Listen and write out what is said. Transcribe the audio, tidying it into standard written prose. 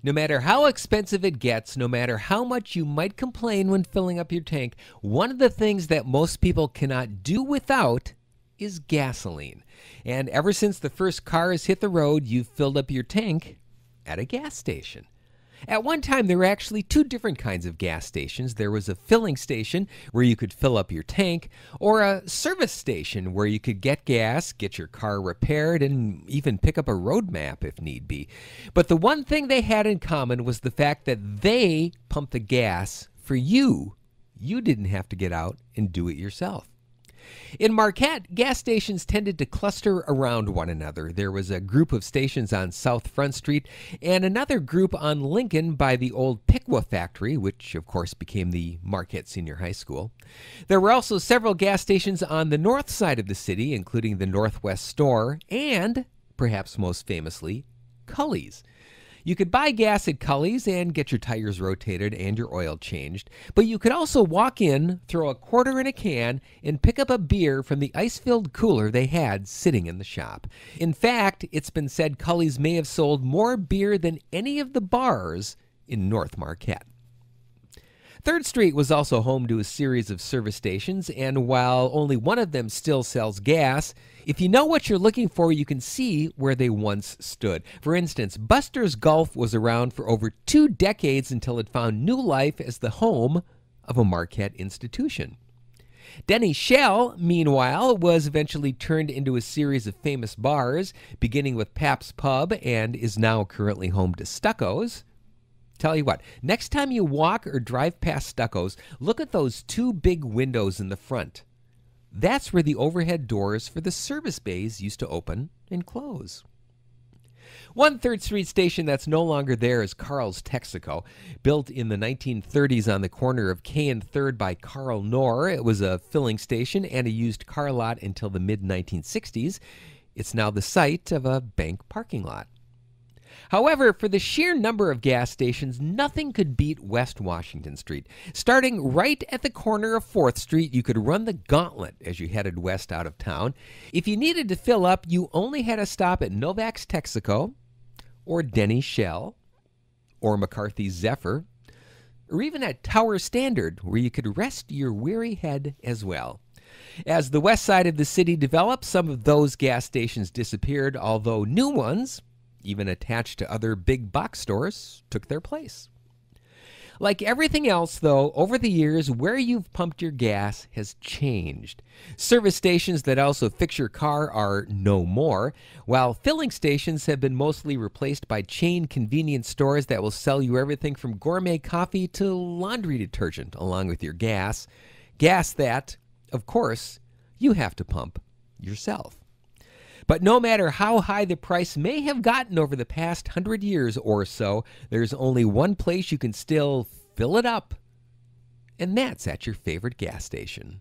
No matter how expensive it gets, no matter how much you might complain when filling up your tank, one of the things that most people cannot do without is gasoline. And ever since the first cars hit the road, you've filled up your tank at a gas station. At one time, there were actually two different kinds of gas stations. There was a filling station where you could fill up your tank, or a service station where you could get gas, get your car repaired, and even pick up a road map if need be. But the one thing they had in common was the fact that they pumped the gas for you. You didn't have to get out and do it yourself. In Marquette, gas stations tended to cluster around one another. There was a group of stations on South Front Street and another group on Lincoln by the old Piqua factory, which of course became the Marquette Senior High School. There were also several gas stations on the north side of the city, including the Northwest Store and, perhaps most famously, Cully's. You could buy gas at Cully's and get your tires rotated and your oil changed, but you could also walk in, throw a quarter in a can, and pick up a beer from the ice-filled cooler they had sitting in the shop. In fact, it's been said Cully's may have sold more beer than any of the bars in North Marquette. 3rd Street was also home to a series of service stations, and while only one of them still sells gas, if you know what you're looking for, you can see where they once stood. For instance, Buster's Gulf was around for over 2 decades until it found new life as the home of a Marquette institution. Denny's Shell, meanwhile, was eventually turned into a series of famous bars, beginning with Pap's Pub and is now currently home to Stucco's. Tell you what, next time you walk or drive past Stucco's, look at those 2 big windows in the front. That's where the overhead doors for the service bays used to open and close. One 3rd Street station that's no longer there is Carl's Texaco. Built in the 1930s on the corner of K and 3rd by Carl Knorr, it was a filling station and a used car lot until the mid-1960s. It's now the site of a bank parking lot. However, for the sheer number of gas stations, nothing could beat West Washington Street. Starting right at the corner of 4th Street, you could run the gauntlet as you headed west out of town. If you needed to fill up, you only had to stop at Novak's Texaco, or Denny's Shell, or McCarthy's Zephyr, or even at Tower Standard, where you could rest your weary head as well. As the west side of the city developed, some of those gas stations disappeared, although new ones, even attached to other big box stores, took their place. Like everything else, though, over the years, where you've pumped your gas has changed. Service stations that also fix your car are no more, while filling stations have been mostly replaced by chain convenience stores that will sell you everything from gourmet coffee to laundry detergent, along with your gas. Gas that, of course, you have to pump yourself. But no matter how high the price may have gotten over the past 100 years or so, there's only one place you can still fill it up, and that's at your favorite gas station.